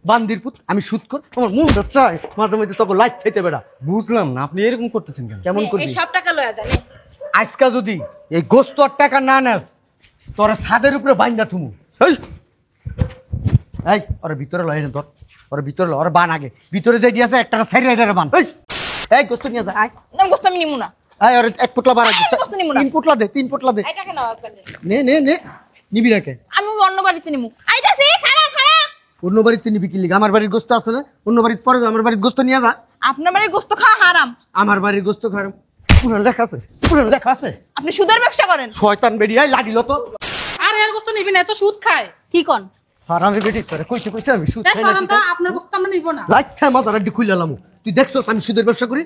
বান্দির পুত আমি সুদ কর তোমার মুখ চাই মাঝে মধ্যে তোকে লাইট খাইতে বেড়া। বুঝলাম না আপনি এরকম করতেছেন কেন? কেমন এই করবি সব টাকা লয়া জানে আজকা যদি এই গোস্ত আর টাকা না নেস তোরা ছাদের উপরে বাইন্দা থুমু। এই ওরা ভিতরে লয় না তোর, ওরা ভিতরে লয়, ওরা বান আগে ভিতরে যাই দিয়েছে একটা সাইড রাইডারে বান। এই গোস্ত নিয়ে যা আয়। না গোস্ত আমি নিমু না আয় ওর এক পোটলা বাড়া দিছে। গোস্ত নিমু না। 3 পোটলা দে, 3 পোটলা দে। এই টাকা নাও আপনাদের নে নে নে নিবি রাখে। আমি অন্য বাড়িতে নিমু আইতাছি খাড়া খাড়া অন্য বাড়িতে নিবি কি লিগা? আমার বাড়ির গোস্ত আছে না, অন্য বাড়িতে পরে যা, আমার বাড়ির গোস্ত নিয়ে যা। আপনার বাড়ির গোস্ত খাওয়া হারাম। আমার বাড়ির গোস্ত খারাপ পুরো লেখা আছে, পুরো লেখা আছে। আপনি সুদের ব্যবসা করেন। শয়তান বেরিয়াই লাগিল তো। আর এর গোস্ত নিবি না, এত সুদ খায়। কি কোন হারামি বেটি তোরে কইছে কইছে আমি সুদ খাই না। সরান তো, আপনার গোস্ত আমরা নিব না। লাইচ্ছা মাথার আড্ডি খুইলালাম। তুই দেখছস আমি সুদের ব্যবসা করি?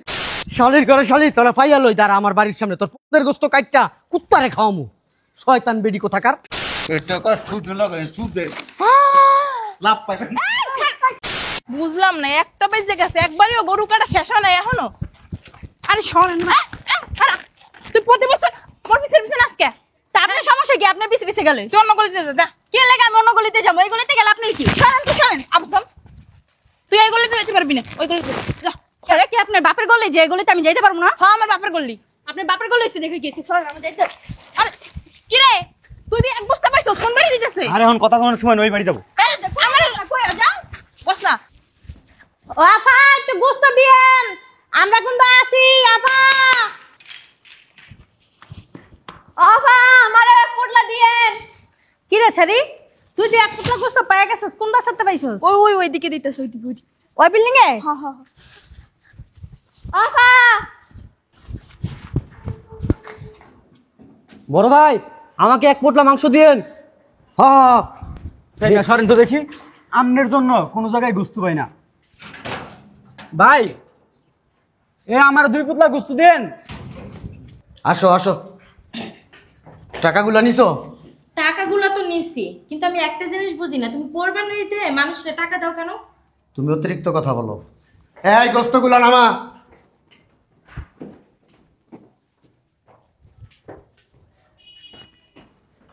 শালির ঘরে শালি তোরা পাইয়া লই দাঁড়া আমার বাড়ির সামনে, তোর পুতের গোস্ত কাটটা কুত্তারে খাওয়ামু। শয়তান বেডি কোথাকার। এটা কর সুদ লাগাই সুদে লাভ পাই। বুঝলাম না, একটা বেজে গেছে একবারও গরু কাটা শেষ হয় না এখনো। আরে সরেন না। তুই প্রতি বছর মোর পিছের পিছনে আজকে তা আপনার সমস্যা কি? আপনার পিছে পিছে গেলে তুই অন্য গলিতে যা। কে লাগে আমি অন্য গলিতে যাবো? এই গলিতে গেলে আপনার কি? সরেন তো সরেন। আবসাম তুই এই গলিতে যেতে পারবি না, ওই গলিতে যা। আরে কি আপনার বাপের গলি? যে গলিতে আমি যাইতে পারবো না? হ্যাঁ আমার বাপের গলি। আপনার বাপের গলি এসে দেখে গেছি। সরেন আমি যাইতে। আরে কি রে তুই এক বস্তা পাইছস? কোন বাড়ি দিতেছে? আরে এখন কথা কোন সময় ওই বাড়ি যাব। আমার কই যা বস না। ও আপা একটু গোস্ত দিয়েন, আমরা কিন্তু আছি। আপা আপা আমারে এক পোটলা দিয়েন। কি রে ছাড়ি, তুই যে এক টুকরা গোস্ত পাইয়া গেছিস, কোনটা সাথে পাইছিস? ওই ওই ওইদিকে দিতেছে, ওইদিকে ওইদিকে। ওই বিল্ডিং এ? হ্যাঁ হ্যাঁ আপা বড় ভাই আমাকে এক পোটলা মাংস দিয়েন। হ্যাঁ সরেন তো দেখি। আমনের জন্য কোনো জায়গায় গোস্ত পাই না ভাই, এ আমার 2 পোটলা গোস্ত দেন। আসো আসো, টাকাগুলো নিছো? টাকাগুলো তো নিছি, কিন্তু আমি একটা জিনিস বুঝি না, তুমি কোরবানিতে মানুষকে টাকা দাও কেন? তুমি অতিরিক্ত কথা বলো। এই গোস্তগুলো নামা।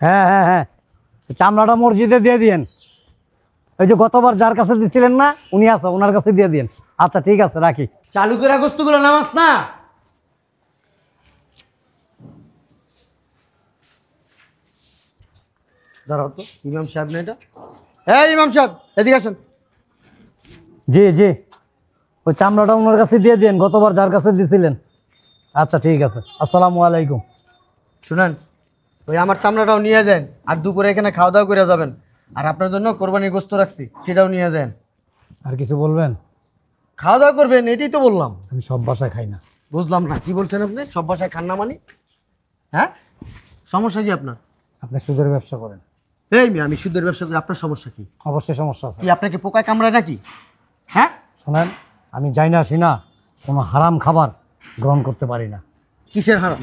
হ্যাঁ হ্যাঁ হ্যাঁ, চামড়াটা মসজিদে দিয়ে দিয়েন। ওই যে গতবার যার কাছে দিছিলেন না, উনি আছে, ওনার কাছে দিয়ে দিয়েন। আচ্ছা ঠিক আছে, রাখি। চালু করে গোস্তগুলো নামাস না। দাঁড়াও তো, ইমাম সাহেব না এটা? এই ইমাম সাহেব এদিকে আসেন। জি জি, ওই চামড়াটা ওনার কাছে দিয়ে দিয়েন, গতবার যার কাছে দিছিলেন। আচ্ছা ঠিক আছে, আসসালামু আলাইকুম। শুনেন, ওই আমার চামড়াটাও নিয়ে যান, আর দুপুরে এখানে খাওয়া দাওয়া করে যাবেন। আর আপনার জন্য কোরবানির গোস্ত রাখছি, সেটাও নিয়ে যান। আর কিছু বলবেন? খাওয়া দাওয়া করবেন, এটাই তো বললাম। আমি সব বাসায় খাই না। বুঝলাম না কি বলছেন আপনি? সব বাসায় খান না মানে? হ্যাঁ, সমস্যা কি আপনার? আপনি সুদের ব্যবসা করেন। এই মেয়ে, আমি সুদের ব্যবসা করি, আপনার সমস্যা কি? অবশ্যই সমস্যা আছে। কি আপনাকে পোকায় কামড়ায় নাকি? হ্যাঁ শোনেন, আমি যাই না আসি না, কোনো হারাম খাবার গ্রহণ করতে পারি না। কিসের হারাম?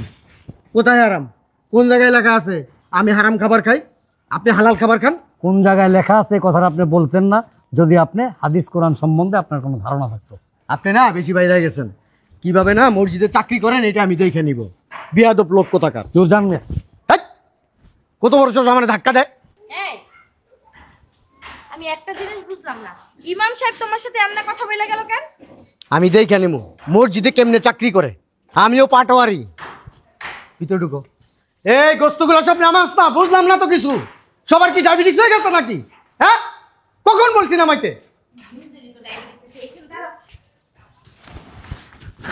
কোথায় হারাম? কোন জায়গায় লেখা আছে আমি হারাম খাবার খাই? আপনি হালাল খাবার খান? কোন জায়গায় লেখা আছে এই কথাটা আপনি বলতেন না, যদি আপনি হাদিস কোরআন সম্বন্ধে আপনার কোনো ধারণা থাকতো। আপনি না বেশি বাইরে গেছেন। কিভাবে না মসজিদে চাকরি করেন এটা আমি দেখে নিব। বিয়াদব লোক কোথাকার। কেউ জানবে? হ্যাট! কত বড় সাহস আমার ধাক্কা দেয়। এই আমি একটা জিনিস বুঝলাম না, ইমাম সাহেব তোমার সাথে এমন কথা বলে গেল কেন? আমি দেখে নিব মসজিদে কেমনে চাকরি করে। আমিও পাটোয়ারি। ভিতরে ঢুকো। এই গোস্তগুলো সব নামাজ না, বুঝলাম না তো কিছু। সবার কি ডায়াবেটিস হয়ে গেছে নাকি? হ্যাঁ, কখন বলছি নামাইতে?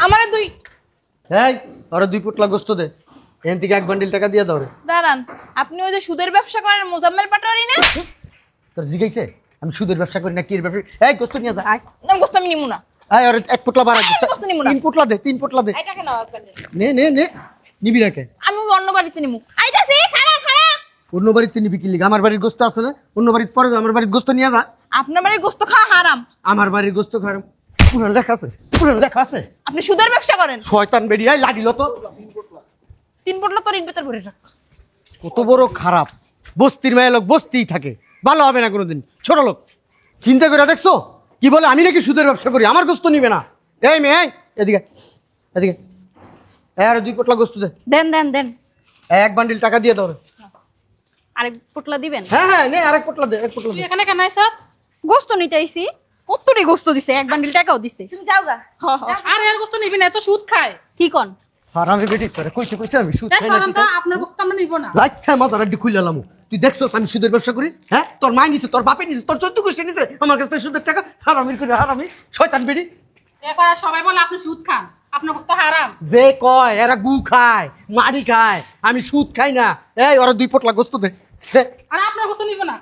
আমারে দুই এই ওরা 2 পোটলা গোস্ত দে। এখান থেকে 1 বান্ডিল টাকা দিয়ে দাও রে। দাঁড়ান, আপনি ওই যে সুদের ব্যবসা করেন মোজাম্মেল পাটোয়ারি না? তোর জিগাইছে আমি সুদের ব্যবসা করি না কি এর ব্যবসা? এই গোস্ত নিয়ে যা। আয় না গোস্ত আমি নিমু না। আয় ওরে 1 পোটলা বাড়া দে। গোস্ত নিমু না। 3 পোটলা দে, 3 পোটলা দে। এই টাকা নাও আপনাদের। নে নে নে নিবি রাখে। আমি অন্য বাড়িতে নিমু আইতাছি খাড়া খাড়া। অন্য বাড়িতে নিবি কি লিগা? আমার বাড়ির গোস্ত আছে না, অন্য বাড়িতে পরে যা, আমার বাড়ির গোস্ত নিয়ে যা। আপনার বাড়ির গোস্ত খাওয়া হারাম। আমার বাড়ির গোস্ত খারাপ পুরো লেখা আছে, পুরো লেখা আছে। আপনি সুদের ব্যবসা করেন। শয়তান বেরিয়াই লাগিল তো। 3 পোটলা তোর ইনভেতর ভরে রাখ। কত বড় খারাপ। বস্তির মেয়ে লোক বস্তিই থাকে, ভালো হবে না কোনোদিন। ছোট লোক চিন্তা করে দেখছো কি বলে? আমি নাকি সুদের ব্যবসা করি, আমার গোস্ত নিবে না। এই মেয়ে এদিকে এদিকে। আর 2 পোটলা গোস্ত দে। দেন দেন দেন, 1 বান্ডিল টাকা দিয়ে দাও রে। আরেক পোটলা দিবেন? হ্যাঁ হ্যাঁ নে, আরেক পোটলা দে, 1 পোটলা তুই দে। এখানে কেন আইছ? গোস্ত নিতে আইছি। কতটি গোস্ত দিছে, এক বান্ডিল টাকাও দিছে। তুমি যাও গা। আর এর গোস্ত নিবি না, এত সুদ খায়। কি কোন? হারামি বেটি তোরে কইছে আমি সুদ তাই খাই না সরেন কি তো, খাই? আপনার গোস্ত আমরা নিব না। লাইচ্ছা মাথার আড্ডি খুলে এলাম। তুই দেখছো আমি সুদের ব্যবসা করি? হ্যাঁ, তোর মা নিছে, তোর বাপে নিছে, তোর 14 গোষ্ঠী নিছে আমার কাছ থেকে সুদের টাকা। হারামির করে হারামি, শয়তান বেটি। এরপর আর সবাই বলে আপনি সুদ খান, আপনার গোস্ত হারাম। যে কয় এরা গু খায়, মারি খায়, আমি সুদ খাই না। এই ওরা 2 পটলা গোস্ত দে দে। আর আপনার গোস্ত নিব না।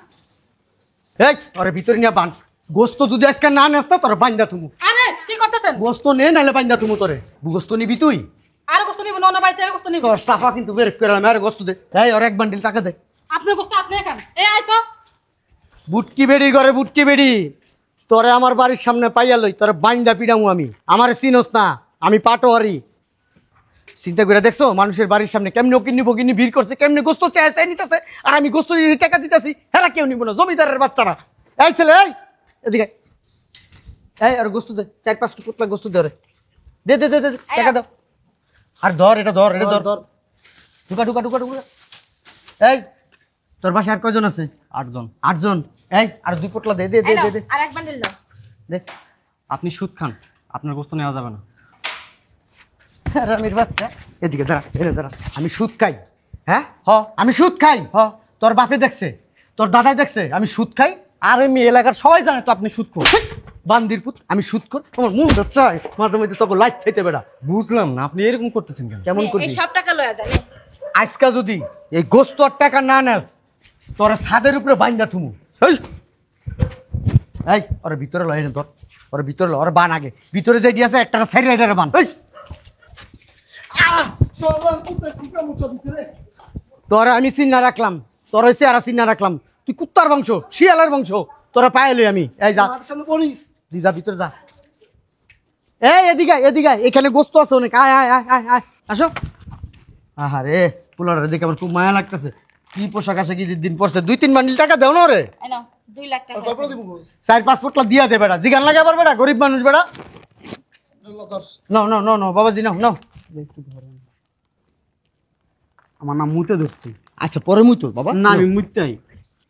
এই ওরে ভিতরে নিয়ে বান। গোস্ত যদি আজকে না নেস্তা তোর বাইন্দা তুমু। আরে কি করতেছেন? গোস্ত নে নাইলে বাইন্দা তুমু তোরে। গোস্ত নিবি তুই? আর গোস্ত নিব না, অন্য বাড়িতে আর গোস্ত নিব। তোর সাফা কিন্তু বের করে আলাম। আরে গোস্ত দে। এই ওর 1 বান্ডিল টাকা দে। আপনার গোস্ত আপনি খান। এই আয় তো। বুটকি বেড়ি করে বুটকি বেড়ি তোরে আমার বাড়ির সামনে পাইয়া লই, তোরে বাইন্দা পিডামু আমি। আমারে চিনোস না, আমি পাটোয়ারি। চিন্তা করে দেখছো মানুষের বাড়ির সামনে কেমনি ওকিনি বকিনি ভিড় করছে, কেমনি গোস্ত চায় চাই নিতেছে, আর আমি গোস্ত দিয়ে টাকা দিতেছি। হেরা কেউ নিব না, জমিদারের বাচ্চারা। এই ছেলে এই এদিকে এই আর গোস্ত দে, 4-5টা পুতলা গোস্ত দে ওরে। দে দে দে দে টাকা দাও। আর ধর এটা ধর, এটা ধর। ঢুকা ঢুকা ঢুকা ঢুকা। এই তোর বাসায় আর কয়জন আছে? 8 জন। 8 জন। এই আর 2 পটলা দে দে দে এই নাও, দে দে আর এক বান্ডিল দাও। দে। আপনি সুদ খান, আপনার গোস্ত নেওয়া যাবে না। রামির বাচ্চা এদিকে দাঁড়া, এদিকে দাঁড়া। আমি সুদ খাই? হ্যাঁ আমি সুদ খাই। তোর বাপে দেখছে, তোর দাদাই দেখছে আমি সুদ খাই। আর এমনি এলাকার সবাই জানে তো আপনি সুদ খান। বান্দির পুত, আমি সুদ কর। তোমার মুখ ধরছে মাঝে মধ্যে তোকে লাইট খাইতে বেড়া। বুঝলাম না আপনি এরকম করতেছেন কেন? কেমন এই করবি? সব টাকা লয়া যায়। আজকা যদি এই গোস্ত আর টাকা না নেস তোর ছাদের উপরে বাইন্দা থুমু। এই ওর ভিতরে লয় না, তোর ওর ভিতরে ওর বান আগে ভিতরে যে দিয়েছে একটা সাইড রাইডারে বান। তোরা আমি চিন্না রাখলাম, তোর হয়েছে আর চিন্না রাখলাম। তুই কুত্তার বংশ, শিয়ালের বংশ, তোরা পায়ে লই আমি। এই যা তুই যা ভিতরে যা। এই এদিকে এদিকে, এখানে গোস্ত আছে অনেক। আয় আয় আয় আয় আয় আসো। আহারে পোলার দেখে আমার খুব মায়া লাগতেছে। কি পোশাক আছে কি দিন পরছে। 2-3 বান্ডিল টাকা দেও না রে। এই নাও 2 লাখ টাকা। 4-5 পটলা দিয়া দে বেড়া, জিগান লাগা পারবে না, গরিব মানুষ বেড়া। নাও নাও নাও নাও বাবাজি নাও নাও। আমার নাম মুতে ধরছি। আচ্ছা পরে মুই তো বাবা। না আমি মুততেই।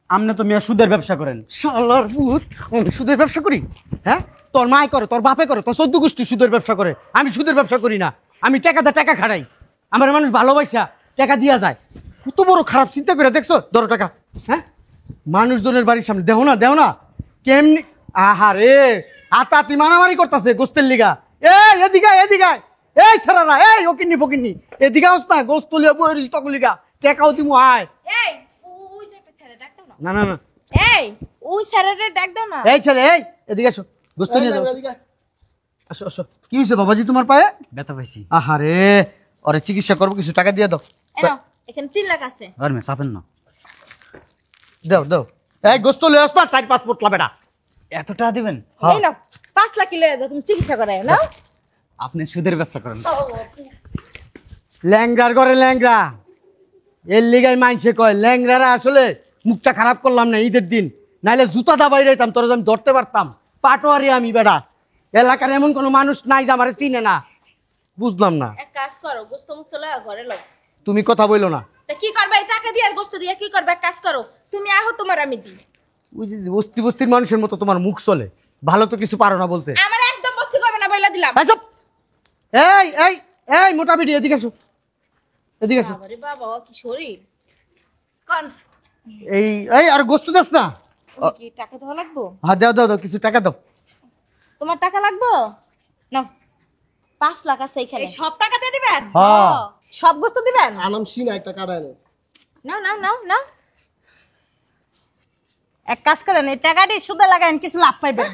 আপনি তো মিয়া সুদের ব্যবসা করেন। শালার ভূত, আমি সুদের ব্যবসা করি? হ্যাঁ, তোর মাই করে, তোর বাপে করে, তোর 14 গোষ্ঠী সুদের ব্যবসা করে। আমি সুদের ব্যবসা করি না। আমি টাকা দা টাকা খাড়াই। আমার মানুষ ভালোবাসা টাকা দিয়া যায়। কত বড় খারাপ চিন্তা করে দেখছো? ধরো টাকা। হ্যাঁ, মানুষজনের বাড়ির সামনে দেও না দেও না কেমনি। আহারে আতাতি মারামারি করতেছে গোস্তের লিগা। এই এদিকে এদিকে, এই ছাড়া এই ওকিন্নি ফকিন্নি এদিকে আস না। গোস্ত লিয়া বইরিস তখন লিগা টাকাও দিমু। আয় এই ওই যে একটা ছেলে ডাক দাও না। না না না। এই ওই ছেলেটা ডাক দাও না। এই ছেলে এই এদিকে আসো, গোস্ত নিয়ে যাও। আসো আসো। কি হয়েছে বাবাজি তোমার পায়ে? ব্যথা পাইছি। আহারে ওরে চিকিৎসা করবো, কিছু টাকা দিয়ে দাও। এই নাও, এখানে 3 লাখ আছে। আর মে চাপেন না। দাও দাও। এই গোস্ত লয়ে আস না, 4-5 পটলা বেটা। এত টাকা দিবেন? এই নাও 5 লাখ লয়া দাও, তুমি চিকিৎসা করায় নাও। আপনি সুদের ব্যবসা করেন। ল্যাংরার ঘরে ল্যাংরা, এর লিগাই মাইনসে কয় ল্যাংরারা। আসলে মুখটা খারাপ করলাম না ঈদের দিন, নাইলে জুতা দাবাই রাইতাম, তোরা আমি ধরতে পারতাম। পাটোয়ারি আমি বেটা। এলাকার এমন কোনো মানুষ নাই যে আমারে চিনে না। বুঝলাম না। এক কাজ করো, গোস্ত মুস্ত লয়া ঘরে লও। তুমি কথা বইলো না। তা কি করবে? এই টাকা দিয়ে আর গোস্ত দিয়ে কি করবে? এক কাজ করো, তুমি আহো, তোমার আমি দিই। ওই যে বস্তি বস্তির মানুষের মতো তোমার মুখ চলে, ভালো তো কিছু পারো না বলতে। আমার একদম বস্তি করবে না, বইলা দিলাম। এই চুপ। এই এই এই মোটা বিডি এদিকে আসো, এদিকে আসো। বাবারে বাবা, কি শরীর। কোন এই এই আর গোস্ত দাস না। কি টাকা দেওয়া লাগবো? হ্যাঁ দাও দাও দাও, কিছু টাকা দাও। তোমার টাকা লাগবো? নাও 5 লাখ আছে এখানে। এই সব টাকা দিয়ে দিবেন? হ্যাঁ সব গোস্ত দিবেন? নাও নাও নাও নাও। এক কাজ করেন, এই টাকাটি সুদে লাগাইন, কিছু লাভ পাইবেন।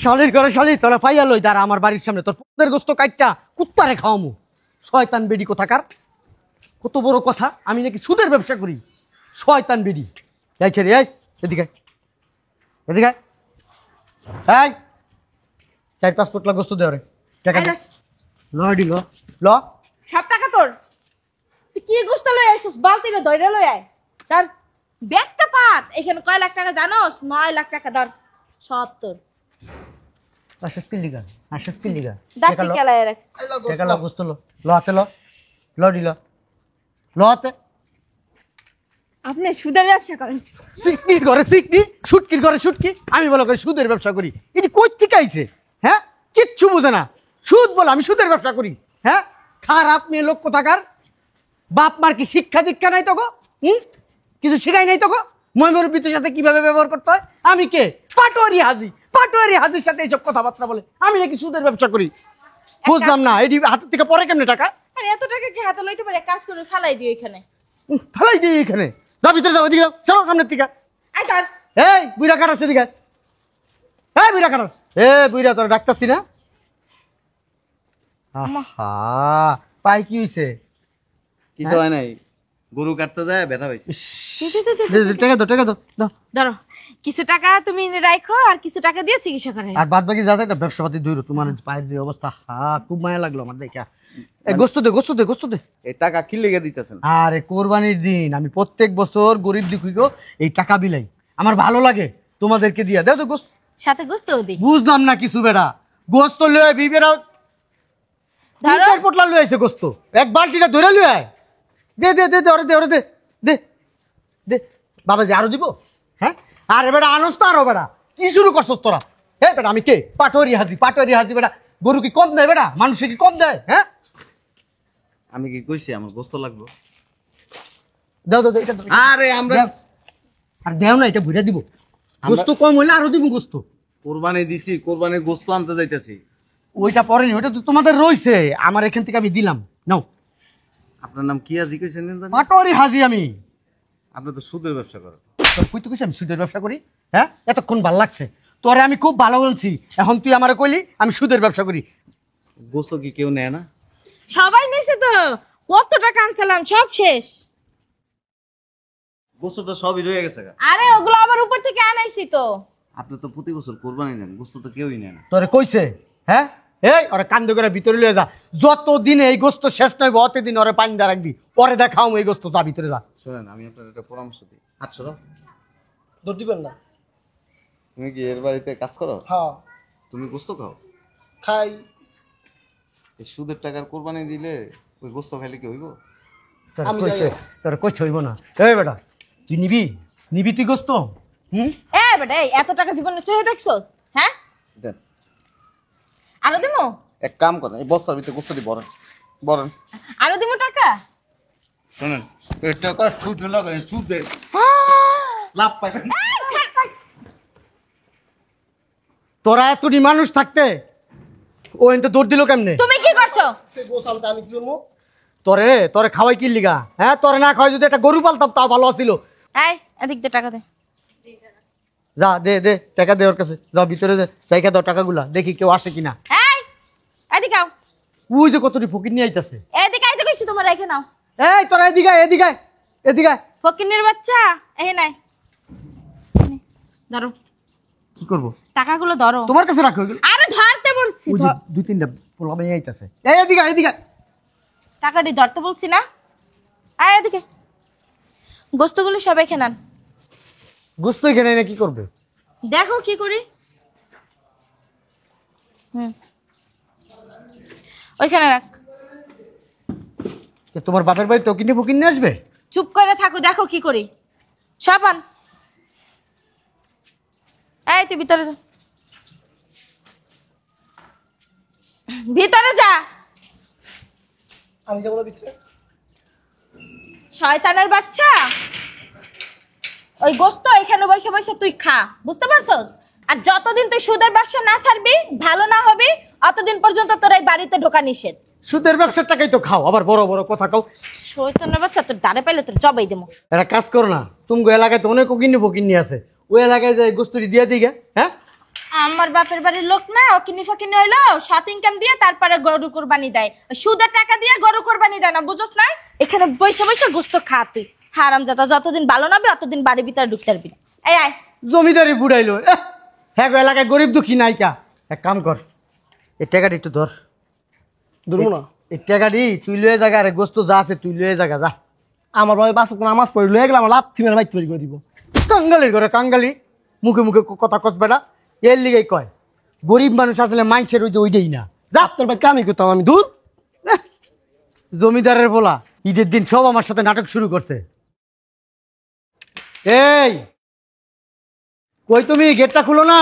শালির ঘরে শালি, তোরা পাইয়া লই দাঁড়া আমার বাড়ির সামনে। তোর পুতের গোস্ত কাটটা কুত্তারে খাওয়ামু। শয়তান বেডি কোথাকার। কত বড় কথা, আমি নাকি সুদের ব্যবসা করি। শয়তান বেডি। এই ছেড়ে এই এদিকে এদিকে। এই 4-5 পটলা গোস্ত দে ওরে। টাকা দে। লড়ি ল ল। সব টাকা তোর। তুই কি গোস্ত লয়ে আইছিস? বালতিতে ধইরা লয়ে আয়। তার ব্যাগটা পাত। এখানে কয় লাখ টাকা জানোস? 9 লাখ টাকা ধর। সব তোর। আশাস কি লিগা, আশাস কি লিগা। দাঁতি কেলায় রাখ। টাকা ল, গোস্ত ল। ল হাতে ল। লড়ি ল। ল হাতে। আপনি সুদের ব্যবসা করেন। সিকনির ঘরে সিকনি, সুটকির ঘরে সুটকি, আমি বলো করে সুদের ব্যবসা করি। এটি কই থেকে আইছে? হ্যাঁ, কিচ্ছু বোঝে না। সুদ বলে আমি সুদের ব্যবসা করি? হ্যাঁ, খারাপ মেয়ে লোক কোথাকার। বাপ মার কি শিক্ষা দীক্ষা নাই তো গো? কিছু শিখাই নাই তো গো? ময়মরূপীদের সাথে কিভাবে ব্যবহার করতে হয়? আমি কে? পাটোয়ারি হাজি। পাটোয়ারি হাজির সাথে এইসব কথাবার্তা বলে আমি নাকি সুদের ব্যবসা করি? বুঝলাম না, এটি হাতের থেকে পরে কেমনে টাকা? আরে এত টাকা কি হাতে লইতে পারে? এক কাজ করে ফালাই দিও এখানে। ফেলাই দিই এখানে। যা ভিতরে যাও, এদিকে যাও, চলো সামনের দিকে। আই ধর। এই বুইরা কাটাস এদিকে। এই বুইরা কাটাস। বুইরা তোর ডাকতাছি না? আহা, পাই কি হইছে? কিছু হয় নাই, গরু কাটতে যায় ব্যথা পাইছি। টাকা দাও, টাকা দাও, দাও। ধরো, কিছু টাকা তুমি রাখো আর কিছু টাকা দিয়ে চিকিৎসা করে। আর বাদ বাকি যাতে একটা ব্যবসা পাতি ধরো। তোমার পায়ের যে অবস্থা, খুব মায়া লাগলো আমার দেখা। গোস্ত দে, গোস্ত দে, গোস্ত দে। এই টাকা কি লেগে দিতেছেন? আরে কোরবানির দিন আমি প্রত্যেক বছর গরিব দুঃখীকে এই টাকা বিলাই, আমার ভালো লাগে। তোমাদেরকে দিয়া দাও তো গোস্ত। সাথে গোস্তও দিই। বুঝলাম না কিছু বেড়া। গোস্ত লয়ে বিবেরা ধরো। পোটলা লয়ে আইছে গোস্ত, এক বালতিটা ধরে লয়ে আয়। দে দে দে দে, ওরে দে, ওরে দে, দে দে। বাবাজি আরো দিব? হ্যাঁ, আরে বেটা আনস তো আরো বেটা। কি শুরু করছস তোরা? হ্যাঁ বেটা, আমি কে? পাটোয়ারি হাজি, পাটোয়ারি হাজি বেটা। গরু কি কম দেয় বেটা? মানুষে কি কম দেয়? হ্যাঁ, আমি কি কইছি আমার গোস্ত লাগবে? দাও দাও দাও, এটা দাও। আরে আমরা দাও। আর দেও না, এটা ভরে দিব। গোস্ত কম হইলে আরো দিব গোস্ত। কোরবানি দিছি, কোরবানির গোস্ত আনতে যাইতেছি। ওইটা পরেনি, ওইটা তো তোমাদের রইছে। আমার এখান থেকে আমি দিলাম, নাও। আপনার নাম কি আজি কইছেন জানেন? পাটোয়ারি হাজি আমি। আপনি তো সুদের ব্যবসা করেন। তোর কই তো কইছি আমি সুদের ব্যবসা করি? হ্যাঁ, এতক্ষণ ভাল লাগছে তোরে, আমি খুব ভালো বলছি। এখন তুই আমারে কইলি আমি সুদের ব্যবসা করি। গোস্ত কি কেউ নেয় না? সবাই নিছে তো। কত টাকা আনছিলাম, সব শেষ। গোস্ত তো সবই রয়ে গেছে গা। আরে ওগুলো আবার উপর থেকে আনাইছি তো। আপনি তো প্রতি বছর কোরবানি দেন, গোস্ত তো কেউই নেয় না। তোরে কইছে? হ্যাঁ, এই ওরে কান্দ করে ভিতরে লয়ে যা। যতদিন এই গোস্ত শেষ নয় অতদিন ওরে পানি দা রাখবি। পরে দেখাও এই গোস্ত, যা ভিতরে যা। শোনেন, আমি আপনার একটা পরামর্শ দিই। আচ্ছা, দৌড় দিবেন না। তুমি কি এর বাড়িতে কাজ করো? হ্যাঁ, তুমি গোস্ত খাও? খাই। এই সুদের টাকার কোরবানি দিলে ওই গোস্ত খাইলে কি হইব? তোরে আমি কইছে, যাই। তোরে কইছে হইব না। এই বেটা, তুই নিবি? নিবি তুই গোস্ত? এ বেটা, এই এত টাকা জীবনে চোখে দেখছস? হ্যাঁ, দেন, আরো দিমু? এক কাম করেন, এই বস্তার ভিতরে গোস্তটি ভরেন, ভরেন। আরো দিমু টাকা? শোনেন, এই টাকা সুদ লাগাই, সুদে লাভ পাই। তোরা এতটি মানুষ থাকতে ও এনতে দৌড় দিল কেমনে? তুমি কি করছো? সে গোসালটা আমি কি করবো? তোরে তোরে খাওয়াই কি লিগা? হ্যাঁ, তোরে না খাওয়াই যদি একটা গরু পালতাম তাও ভালো ছিল। এই এদিক দে টাকা দে। যা দে দে, টাকা দে ওর কাছে। যাও ভিতরে দে, টাকা দাও টাকাগুলা, দেখি কেউ আসে কিনা। এই এদিকে আও। ওই যে কতটি ফকির নিয়ে আইতাছে। এদিকে আইতে কইছি তোমার, রেখে নাও। এই তোরা এদিকে আয়, এদিকে আয়, এদিকে আয়। ফকিনের বাচ্চা, এই নাই। নে, ধরো কি করবো? টাকাগুলো ধরো। তোমার কাছে রাখো এগুলো। আরে ধরতে বলছি। ওই যে দুই তিনটা পোলা মেয়ে আইতাছে। এই এদিকে আয়, এদিকে আয়। টাকাটি ধরতে বলছি না? আয় এদিকে। গোস্তগুলো সবাই খেনান। গোস্ত এখানে এনে কি করবে? দেখো কি করি। ওইখানে রাখ। তোমার বাপের বাড়ি তো কিনে ফকির নিয়ে আসবে? চুপ করে থাকো, দেখো কি করি। সব আন। এই তুই ভিতরে যা, ভিতরে যা। আমি যাবো না ভিতরে। শয়তানের বাচ্চা, ওই গোস্ত এখানে বসে বসে তুই খা, বুঝতে পারছস? আর যতদিন তুই সুদের ব্যবসা না ছাড়বি, ভালো না হবি, অতদিন পর্যন্ত তোর এই বাড়িতে ঢোকা নিষেধ। সুদের ব্যবসার টাকাই তো খাও, আবার বড় বড় কথা খাও। শয়তানের বাচ্চা, তোর দাঁড়ে পাইলে তোর জবাই দেবো। একটা কাজ করো না, তুমি এলাকায় তো অনেক কিনে ফকির আছে, ওই এলাকায় যে গোস্তটি দিয়ে দিই গে। হ্যাঁ, আমার বাপের বাড়ির লোক না, অকিনি ফকিনি হইলো সাত ইনকাম দিয়ে তারপরে গরু কোরবানি দেয়। সুদের টাকা দিয়ে গরু কোরবানি দেয় না, বুঝছস না? এখানে বসে বসে গোস্ত খা তুই। হারাম জাতা, যতদিন ভালো নাবে অতদিন বাড়ির ভিতরে ঢুকতে পারবি না। এই আয়। জমিদারি বুড়াইলো। হ্যাঁ, এলাকায় গরিব দুঃখী নাইকা। এক কাম কর, এই টাকাটি একটু ধর। ধরবো না। এই টাকাটি তুই লয়ে জায়গা, আরে গোস্ত যা আছে তুই লয়ে জায়গা যা। আমার বাবা বাস নামাজ পড়ে লয়ে গেলে আমার লাভ থিমের বাইক তৈরি করে দিব। কাঙ্গালির ঘরে কাঙ্গালি, মুখে মুখে কথা কসবে না। এর লিগেই কয় গরিব মানুষ আসলে মাইন্সের ওই যে ওইটাই না। যা আপনার বাইক আমি করতাম, আমি দূর। জমিদারের বলা ঈদের দিন সব আমার সাথে নাটক শুরু করছে। এই কই তুমি গেটটা খুলো না।